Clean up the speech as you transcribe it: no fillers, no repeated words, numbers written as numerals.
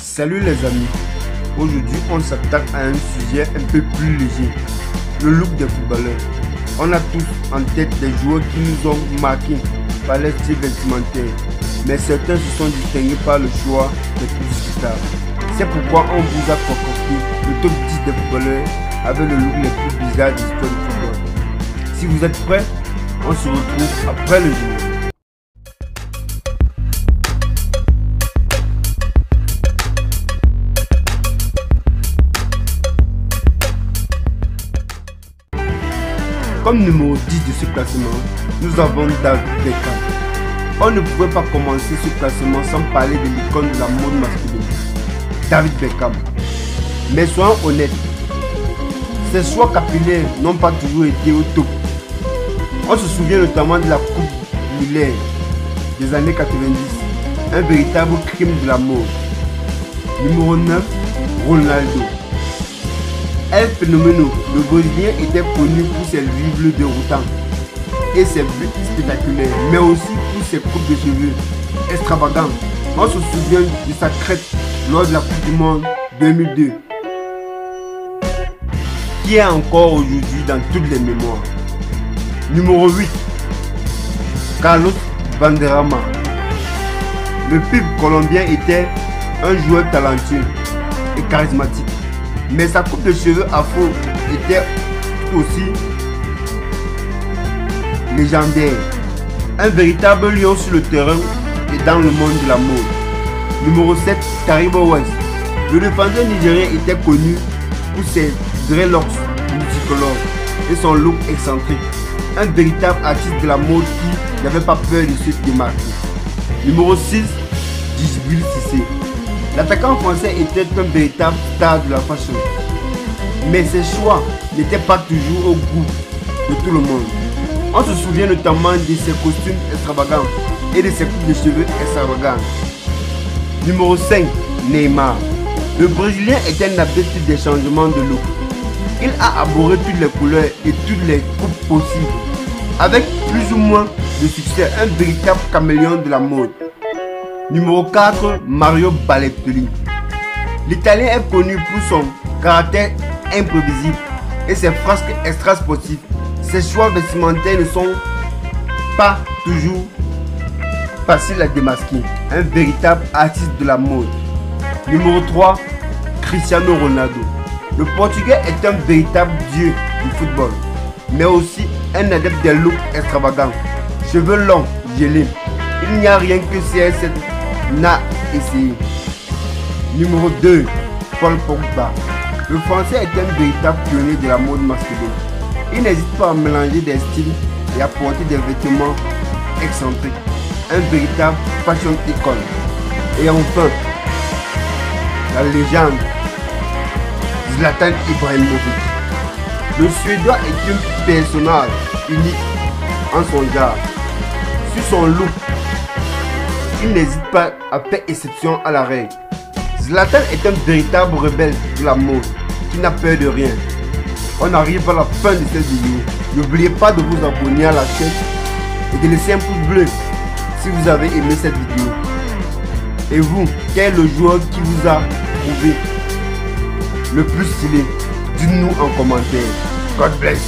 Salut les amis, aujourd'hui on s'attaque à un sujet un peu plus léger, le look des footballeurs. On a tous en tête des joueurs qui nous ont marqués par leur style vestimentaire, mais certains se sont distingués par le choix des publicitaires. C'est pourquoi on vous a concocté le top 10 des footballeurs avec le look les plus bizarres de l'histoire du football. Si vous êtes prêts, on se retrouve après le jeu. Comme numéro 10 de ce classement, nous avons David Beckham. On ne pouvait pas commencer ce classement sans parler de l'icône de la mode masculine, David Beckham. Mais soyons honnêtes, ses choix capillaires n'ont pas toujours été au top. On se souvient notamment de la coupe Miller des années 90, un véritable crime de la mode. Numéro 9, Ronaldo. El Phénoméno, le Brésilien était connu pour ses dribbles déroutants et ses buts spectaculaires, mais aussi pour ses coupes de cheveux extravagantes. On se souvient de sa crête lors de la Coupe du Monde 2002, qui est encore aujourd'hui dans toutes les mémoires. Numéro 8, Carlos Valderrama. Le pub colombien était un joueur talentueux et charismatique, mais sa coupe de cheveux afro était tout aussi légendaire. Un véritable lion sur le terrain et dans le monde de la mode. Numéro 7, Taribo West. Le défenseur nigérien était connu pour ses dreadlocks multicolores et son look excentrique. Un véritable artiste de la mode qui n'avait pas peur de se démarquer. Numéro 6, Djibril Cissé. L'attaquant français était un véritable star de la fashion, mais ses choix n'étaient pas toujours au goût de tout le monde. On se souvient notamment de ses costumes extravagants et de ses coupes de cheveux extravagantes. Numéro 5, Neymar. Le Brésilien est un adepte des changements de look. Il a abordé toutes les couleurs et toutes les coupes possibles, avec plus ou moins de succès, un véritable caméléon de la mode. Numéro 4, Mario Balotelli. L'Italien est connu pour son caractère imprévisible et ses frasques extra-sportives. Ses choix vestimentaires ne sont pas toujours faciles à démasquer. Un véritable artiste de la mode. Numéro 3, Cristiano Ronaldo. Le Portugais est un véritable dieu du football, mais aussi un adepte des looks extravagants. Cheveux longs, gelés. Il n'y a rien que CR7 n'a essayé. Numéro 2, Paul Pogba. Le français est un véritable pionnier de la mode masculine. Il n'hésite pas à mélanger des styles et à porter des vêtements excentriques. Un véritable fashion icon. Et enfin, la légende Zlatan Ibrahimovic. Le Suédois est un personnage unique en son genre. Sur son look, il n'hésite pas à faire exception à la règle. Zlatan est un véritable rebelle de la mode qui n'a peur de rien. On arrive à la fin de cette vidéo. N'oubliez pas de vous abonner à la chaîne et de laisser un pouce bleu si vous avez aimé cette vidéo. Et vous, quel est le joueur qui vous a trouvé le plus stylé? Dites-nous en commentaire. God bless.